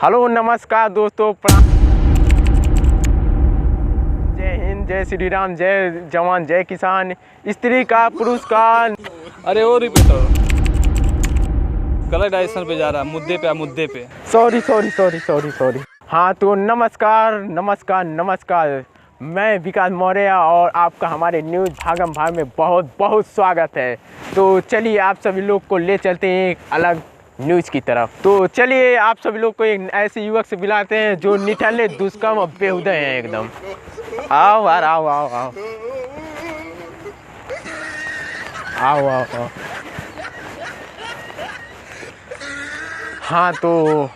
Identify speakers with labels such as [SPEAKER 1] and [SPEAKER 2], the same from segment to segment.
[SPEAKER 1] Hello नमस्कार दोस्तों, जय हिंद, जय श्री राम, जय जवान, जय किसान, स्त्री का पुरुष का।
[SPEAKER 2] अरे ओ रिपीटर गलत डायरेक्शन पे जा रहा है, मुद्दे पे
[SPEAKER 1] सॉरी। हाँ तो नमस्कार, मैं विकास मौर्य और आपका हमारे न्यूज़ भागम भाग में बहुत बहुत स्वागत है। तो चलिए आप सभी लोग को ले चलते हैं एक अलग न्यूज़ की तरफ। तो चलिए आप सभी लोग को एक ऐसे युवक से मिलाते हैं जो निठल्ले, दुष्कर्म और बेहुदे हैं एकदम। आओ यार, आओ। हाँ तो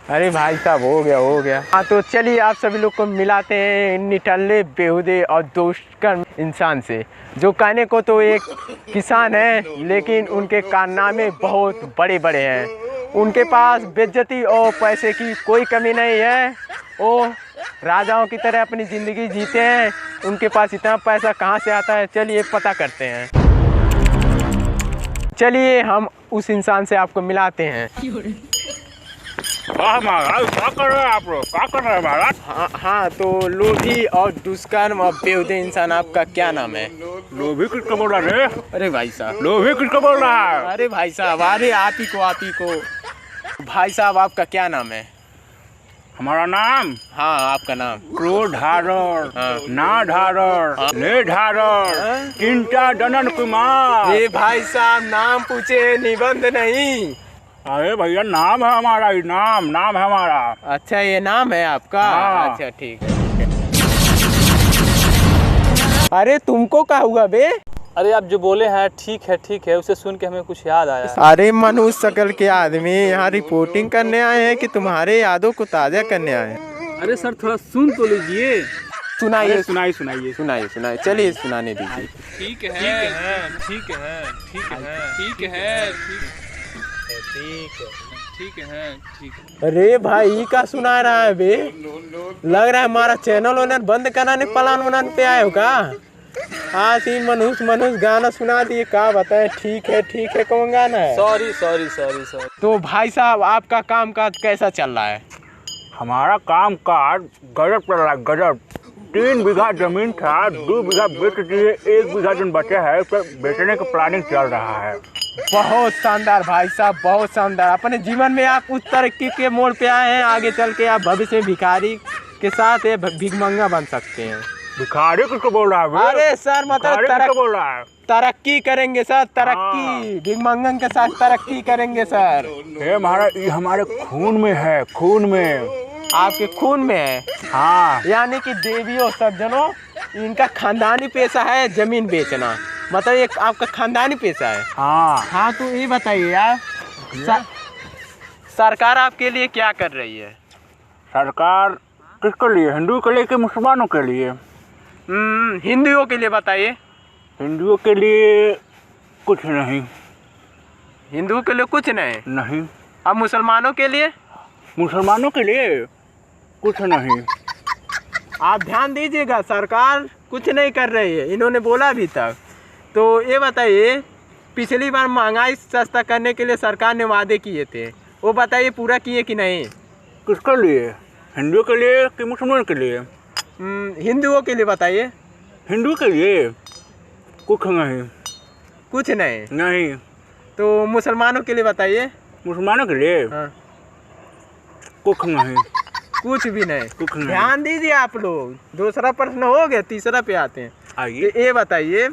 [SPEAKER 1] अरे भाई साहब, हो गया। हाँ तो चलिए आप सभी लोग को मिलाते हैं निठल्ले, बेहुदे और दुष्कर्म इंसान से, जो कहने को तो एक किसान है लेकिन उनके कारनामे बहुत बड़े हैं। उनके पास बेइज्जती और पैसे की कोई कमी नहीं है। वो राजाओं की तरह अपनी ज़िंदगी जीते हैं। उनके पास इतना पैसा कहाँ से आता है, चलिए पता करते हैं। चलिए हम उस इंसान से आपको मिलाते हैं।
[SPEAKER 2] महाराज क्या कर रहे हैं आप लोग? क्या कर रहे हैं महाराज?
[SPEAKER 1] हाँ तो लोभी और दुष्कर्म और बेहुदे इंसान, आपका क्या नाम है?
[SPEAKER 2] लोभी किसको बोल रहा है?
[SPEAKER 1] अरे भाई साहब,
[SPEAKER 2] लोभी किसको बोल रहा है?
[SPEAKER 1] अरे भाई साहब, अरे आप ही को भाई साहब, आपका क्या नाम है?
[SPEAKER 2] हमारा नाम?
[SPEAKER 1] हाँ आपका नाम।
[SPEAKER 2] क्रोधारर,
[SPEAKER 1] हाँ।
[SPEAKER 2] नाधारर, लेधारर, चिंता जनन कुमार।
[SPEAKER 1] ये भाई साहब नाम पूछे, निबंध नहीं।
[SPEAKER 2] अरे भैया नाम है हमारा, नाम है हमारा।
[SPEAKER 1] अच्छा ये नाम है आपका?
[SPEAKER 2] हाँ।
[SPEAKER 1] अच्छा ठीक है। अरे तुमको क्या हुआ बे?
[SPEAKER 2] अरे आप जो बोले हैं ठीक है, उसे सुन के हमें कुछ याद आया।
[SPEAKER 1] अरे मनुष्य शकल के आदमी यहाँ रिपोर्टिंग करने आए हैं कि तुम्हारे यादों को ताजा करने आए हैं?
[SPEAKER 2] अरे सर थोड़ा सुन तो लीजिए।
[SPEAKER 1] सुनाइए।
[SPEAKER 2] सुनाइए।
[SPEAKER 1] चलिए सुनाने दीजिए।
[SPEAKER 2] ठीक है।
[SPEAKER 1] अरे भाई का सुना रहा है बे? लग रहा है हमारा चैनल ओनर बंद कराने प्लान उन्हन पे आए हो का? आज ही मनुष्य गाना सुना दिए, का बताएं। ठीक है, कौन गाना है?
[SPEAKER 2] सॉरी।
[SPEAKER 1] तो भाई साहब आपका काम काज कैसा चल रहा है?
[SPEAKER 2] हमारा काम काज गजब चल रहा है, गजब। 3 बीघा जमीन था, 2 बीघा बेच दिए, 1 बीघा जन बचे है, उस पर बेचने का प्लानिंग चल रहा है।
[SPEAKER 1] बहुत शानदार भाई साहब, बहुत शानदार। अपने जीवन में आप उस तरक्की के मोड़ पे आए हैं, आगे चल के आप भविष्य में भिखारी के साथ भिखमंगा बन सकते हैं।
[SPEAKER 2] भिखारी किसको बोल रहा है?
[SPEAKER 1] अरे सर मतलब
[SPEAKER 2] बोल रहा है?
[SPEAKER 1] तरक्की करेंगे सर, तरक्की भिखमंगन के साथ तरक्की करेंगे सर।
[SPEAKER 2] ये महाराज, ये हमारे खून में है, खून में।
[SPEAKER 1] आपके खून में है?
[SPEAKER 2] हाँ।
[SPEAKER 1] यानी कि देवियों सज्जनों, इनका खानदानी पेशा है जमीन बेचना, मतलब ये आपका खानदानी पेशा है। हाँ तो ये बताइए आप, सरकार आपके लिए क्या कर रही है?
[SPEAKER 2] सरकार किसके लिए? हिंदू के लिए कि मुसलमानों के लिए?
[SPEAKER 1] हिंदुओं के लिए बताइए।
[SPEAKER 2] हिंदुओं के लिए कुछ नहीं।
[SPEAKER 1] हिंदुओं के लिए कुछ
[SPEAKER 2] नहीं।
[SPEAKER 1] अब मुसलमानों के लिए?
[SPEAKER 2] मुसलमानों के लिए कुछ नहीं।
[SPEAKER 1] आप ध्यान दीजिएगा, सरकार कुछ नहीं कर रही है, इन्होंने बोला अभी तक। तो ये बताइए, पिछली बार महंगाई सस्ता करने के लिए सरकार ने वादे किए थे, वो बताइए पूरा किए कि नहीं?
[SPEAKER 2] किसके लिए? हिंदुओं के लिए कि मुसलमान के लिए?
[SPEAKER 1] हिंदुओं के लिए बताइए।
[SPEAKER 2] हिंदू के लिए कुछ नहीं।
[SPEAKER 1] तो मुसलमानों के लिए बताइए।
[SPEAKER 2] मुसलमानों के लिए?
[SPEAKER 1] हाँ।
[SPEAKER 2] कुछ नहीं।
[SPEAKER 1] कुछ भी नहीं।
[SPEAKER 2] कुछ नहीं।
[SPEAKER 1] ध्यान दीजिए आप लोग, दूसरा प्रश्न हो गया, तीसरा पे आते हैं।
[SPEAKER 2] आइए।
[SPEAKER 1] ये बताइए,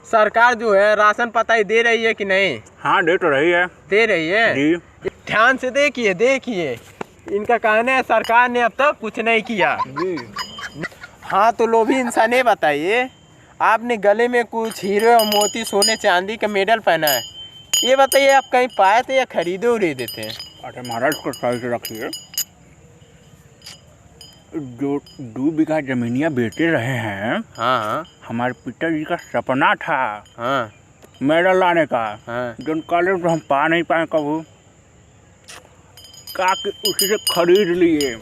[SPEAKER 1] सरकार जो है राशन पताई दे रही है कि नहीं?
[SPEAKER 2] हाँ दे तो रही है।
[SPEAKER 1] दे रही है
[SPEAKER 2] जी।
[SPEAKER 1] ध्यान से देखिए, इनका कहना है सरकार ने अब तक कुछ नहीं किया
[SPEAKER 2] जी।
[SPEAKER 1] हाँ तो लोभी इंसान, ये बताइए, आपने गले में कुछ हीरे और मोती, सोने चांदी का मेडल पहना है, ये बताइए आप कहीं पाए थे या खरीदे थे?
[SPEAKER 2] अच्छा महाराज को सही से रखिए। जो 2 बीघा जमीनिया बेचे रहे हैं,
[SPEAKER 1] हाँ,
[SPEAKER 2] हमारे पिताजी का सपना था
[SPEAKER 1] हाँ,
[SPEAKER 2] मेडल लाने का।
[SPEAKER 1] हाँ।
[SPEAKER 2] जो कॉलेज में हम पा नहीं पाए कभी, का कि उसी से खरीद लिए।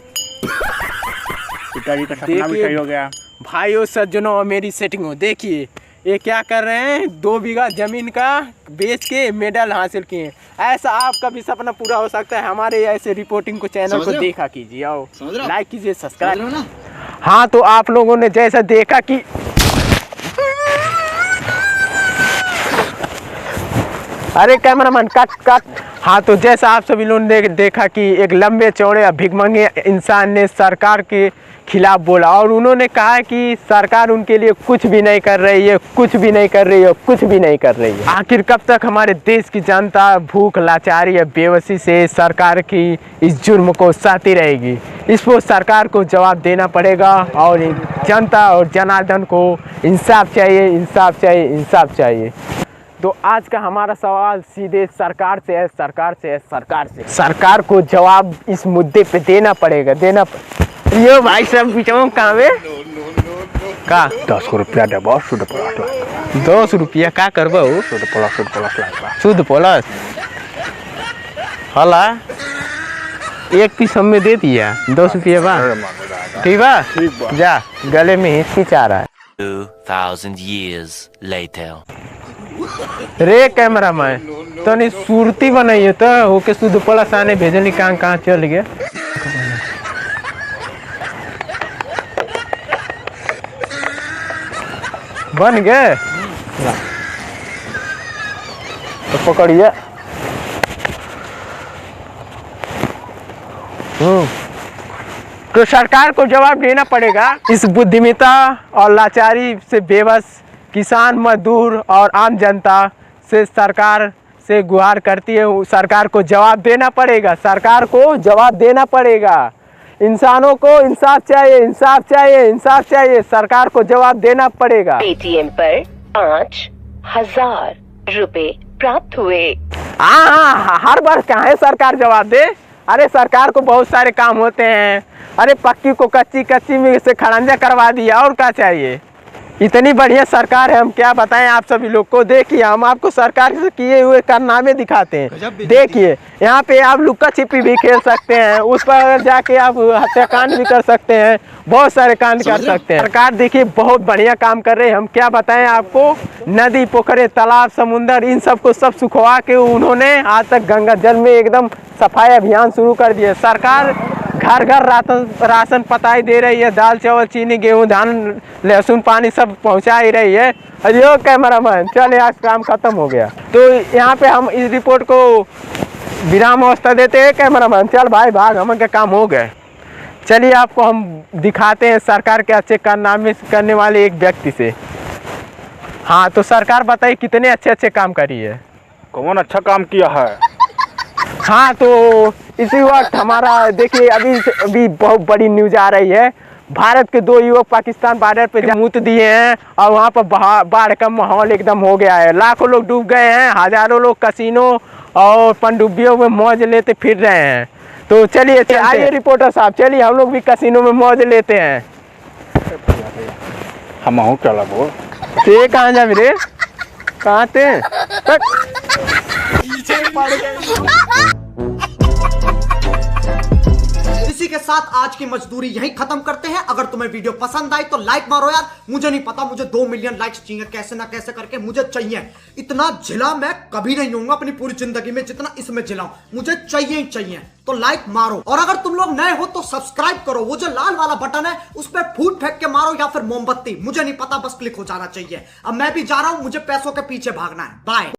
[SPEAKER 2] पिताजी का सपना भी सही हो गया।
[SPEAKER 1] भाइयों सज्जनों, मेरी सेटिंग हो, देखिए ये क्या कर रहे हैं, 2 बीघा जमीन का बेच के मेडल हासिल किए हैं। ऐसा आपका भी सपना पूरा हो सकता है। हमारे ऐसे रिपोर्टिंग को चैनल को देखा कीजिए, आओ लाइक कीजिए, सब्सक्राइब। हाँ तो आप लोगों ने जैसा देखा कि अरे कैमरामैन कट। हाँ तो जैसा आप सभी लोगों ने देखा कि एक लंबे चौड़े भिखमंगे इंसान ने सरकार के खिलाफ बोला और उन्होंने कहा कि सरकार उनके लिए कुछ भी नहीं कर रही है, कुछ भी नहीं कर रही है, कुछ भी नहीं कर रही है। आखिर कब तक हमारे देश की जनता भूख, लाचारी या बेबसी से सरकार की इस जुर्म को सहती रहेगी? इसको सरकार को जवाब देना पड़ेगा और जनता और जनार्दन को इंसाफ चाहिए, इंसाफ चाहिए, इंसाफ चाहिए। तो आज का हमारा सवाल सीधे सरकार से है, सरकार को जवाब इस मुद्दे पे देना पड़ेगा, यो भाई सब बिचों कहाँ में का
[SPEAKER 2] 10 रुपया देबो शुद्ध प्लस
[SPEAKER 1] 10 रुपया का करबो शुद्ध प्लस हला एक पीस हमें दे दिया 10 रुपया बा ठीक बा जा गले में हिचकिचा रहा है।
[SPEAKER 3] 2000 years later
[SPEAKER 1] रे कैमरामैन तो नहीं सूरती बनाइए तो होके शुद्ध प्लस आने भेजनी कहाँ चल गया। बन गए तो पकड़िए। तो सरकार को जवाब देना पड़ेगा इस बुद्धिमत्ता और लाचारी से बेबस किसान, मजदूर और आम जनता से सरकार से गुहार करती है। सरकार को जवाब देना पड़ेगा, सरकार को जवाब देना पड़ेगा। इंसानों को इंसाफ चाहिए, इंसाफ चाहिए, इंसाफ चाहिए। सरकार को जवाब देना पड़ेगा।
[SPEAKER 4] पेटीएम पर 5000 रुपए प्राप्त हुए।
[SPEAKER 1] हाँ, हर बार कहाँ है सरकार जवाब दे। अरे सरकार को बहुत सारे काम होते हैं। अरे पक्की को कच्ची में से खड़ंजा करवा दिया, और क्या चाहिए। इतनी बढ़िया सरकार है, हम क्या बताएं आप सभी लोग को। देखिए हम आपको सरकार से किए हुए कारनामे दिखाते हैं। देखिए यहाँ पे आप लुक्का छिपी भी खेल सकते हैं, उस पर जाके आप हत्याकांड भी कर सकते हैं, बहुत सारे कांड कर सकते हैं। सरकार देखिए बहुत बढ़िया काम कर रहे हैं। हम क्या बताएं आपको, नदी, पोखरे, तालाब, समुंदर, इन सब को सब सुखवा के उन्होंने आज तक गंगा जल में एकदम सफाई अभियान शुरू कर दिया। सरकार घर घर राशन पताई दे रही है, दाल, चावल, चीनी, गेहूं, धान, लहसुन, पानी सब पहुंचा ही रही है। अरे कैमरामैन चल, आज काम खत्म हो गया। तो यहाँ पे हम इस रिपोर्ट को विराम अवस्था देते हैं। कैमरामैन चल भाई भाग, हमारे काम हो गए। चलिए आपको हम दिखाते हैं सरकार के अच्छे कारनामे करने वाले एक व्यक्ति से। हाँ तो सरकार बताइए कितने अच्छे काम करी है।
[SPEAKER 2] कौन अच्छा काम किया है?
[SPEAKER 1] हाँ तो इसी वक्त हमारा देखिए अभी बहुत बड़ी न्यूज आ रही है। भारत के 2 युवक पाकिस्तान बॉर्डर पे मूत दिए हैं और वहाँ पर बाढ़ का माहौल एकदम हो गया है। लाखों लोग डूब गए हैं, हजारों लोग कसीनो और पनडुब्बियों में मौज लेते फिर रहे हैं। तो चलिए आइए रिपोर्टर साहब, चलिए हम लोग भी कसीनो में मौज लेते हैं।
[SPEAKER 2] हम चला बोल
[SPEAKER 1] ते कहाँ जा रे, कहाँ थे
[SPEAKER 5] इसी के साथ आज की मजदूरी यहीं खत्म करते हैं। अगर तुम्हें वीडियो पसंद आई तो लाइक मारो यार। मुझे नहीं पता, मुझे 2 मिलियन लाइक्स चाहिए, कैसे ना कैसे करके मुझे चाहिए। इतना झिला मैं कभी नहीं होऊंगा अपनी पूरी जिंदगी में जितना इसमें झिलाऊं, मुझे चाहिए ही चाहिए। तो लाइक मारो, और अगर तुम लोग नए हो तो सब्सक्राइब करो। वो जो लाल वाला बटन है उस पर फूट फेंक के मारो या फिर मोमबत्ती, मुझे नहीं पता, बस क्लिक हो जाना चाहिए। अब मैं भी जा रहा हूं, मुझे पैसों के पीछे भागना है। बाय।